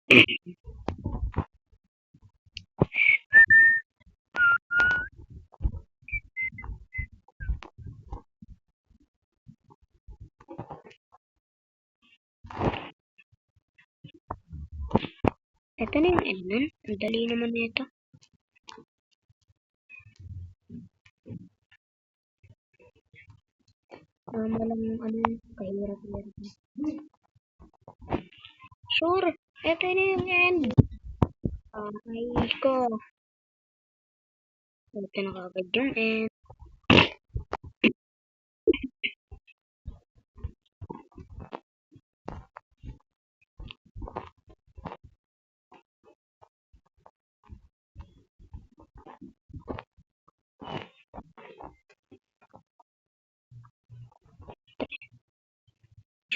Ito na yung end nun. Ang dali naman nito. Tama lang yung ano yun. Kahirap-hirap. Sure. Ito na yung end. Ay ko. Ito na kagad yung end.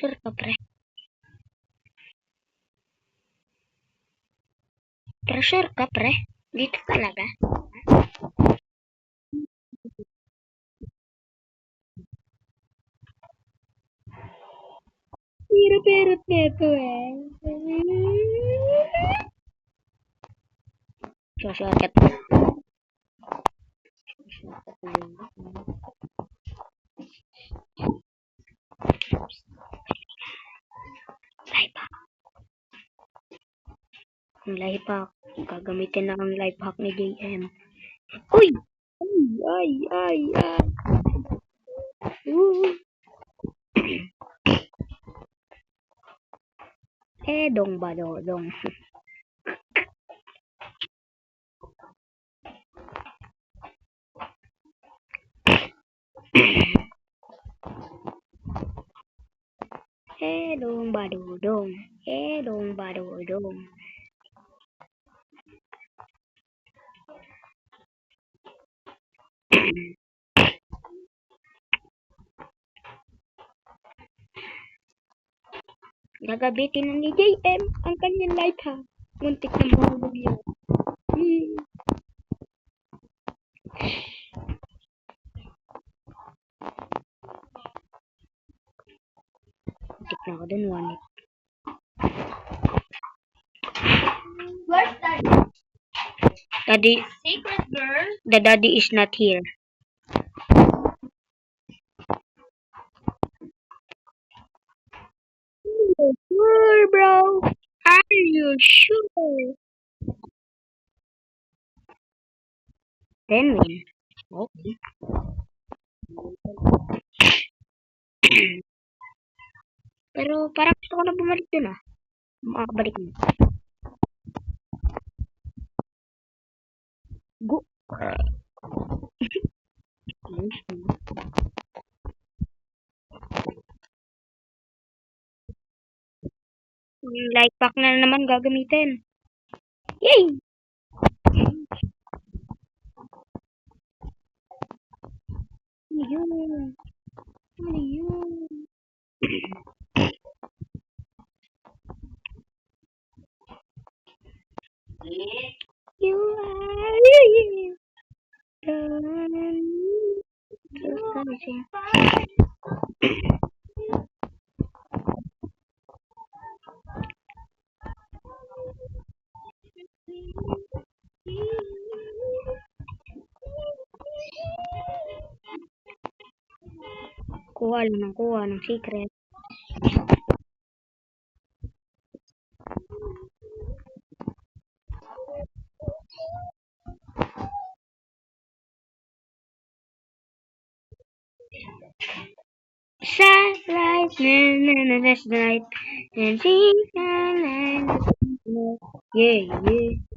Sure ka, pre. Pre, sure ka, pre. Dito talaga. Hirap-hirap nito eh. Shortcut. Life hack. Ang life hack. Gagamitin na ang life hack ni JM. Uy! Ay, ay, ay. Dong ba dong. Dong ba dong. Dong ba dong. Gagabitin na ni JM ang kanyang life hack. Muntik na mahulog yun. Muntik na ako dun, one hit. Where's that Daddy, secret girl? the daddy is not here. Sure, bro. Are you sure? 10 win. Okay. Pero parang gusto ko na bumalik dun ah. Makakabalik mo. Go. Life pack na naman gagamitin. Yay! Ano yun? Ano yun? You are kuha ng secret. Sunrise, that's the night, and see yeah, yeah.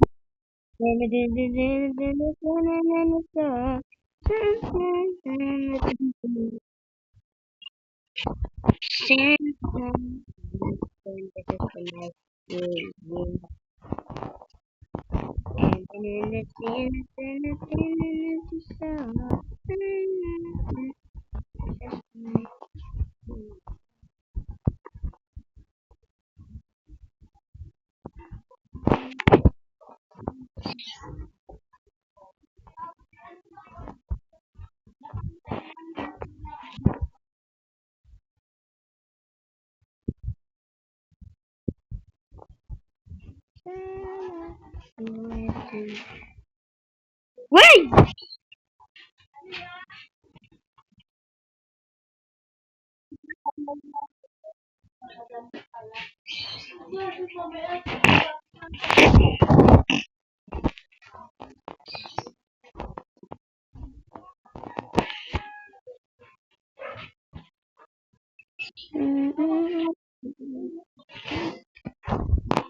Wait!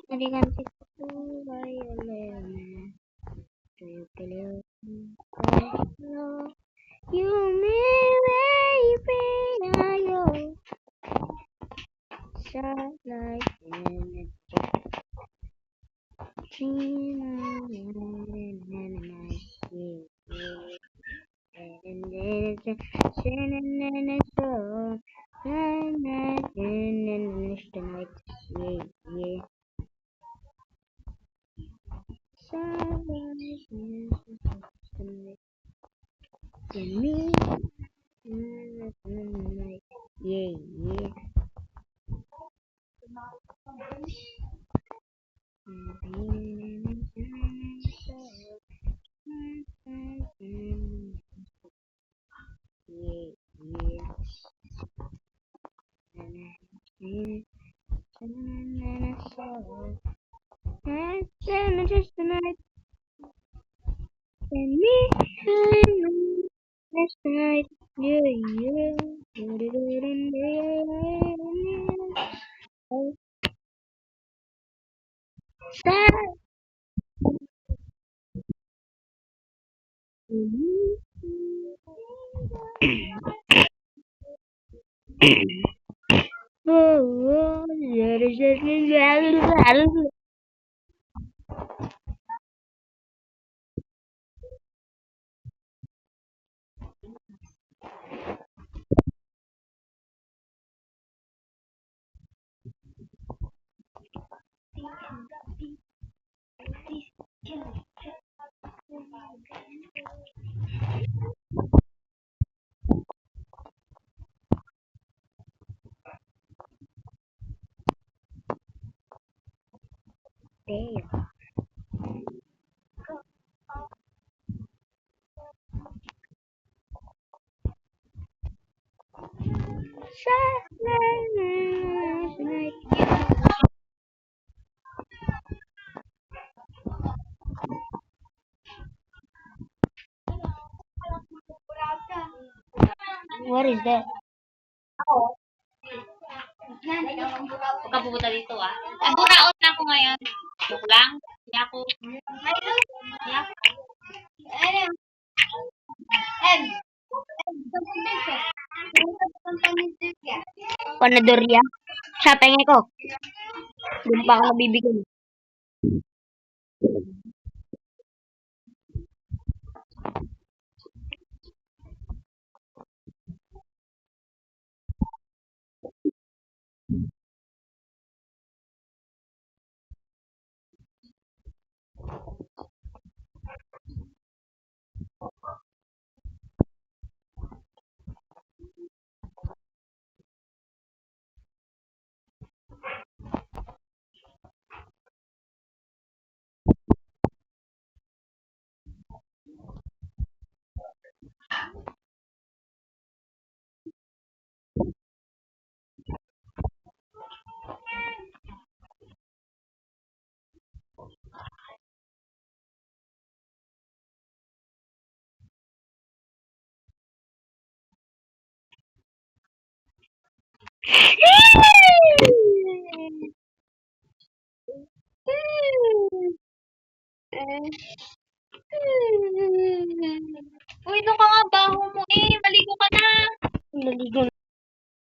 Balikan situ bayolene. You may baby, shine like an yeah. Me, yeah, yeah. Yeah, yeah. Just tonight, and me, last night, yeah, yeah. Stop. Oh, damn. What is that? Huwag ka pupunta dito ah. Nagburaot na ako ngayon. Joke lang. Hindi ako. Hindi ako. Panadorya? Sa tenga ko. Doon pa ako nabibigyan.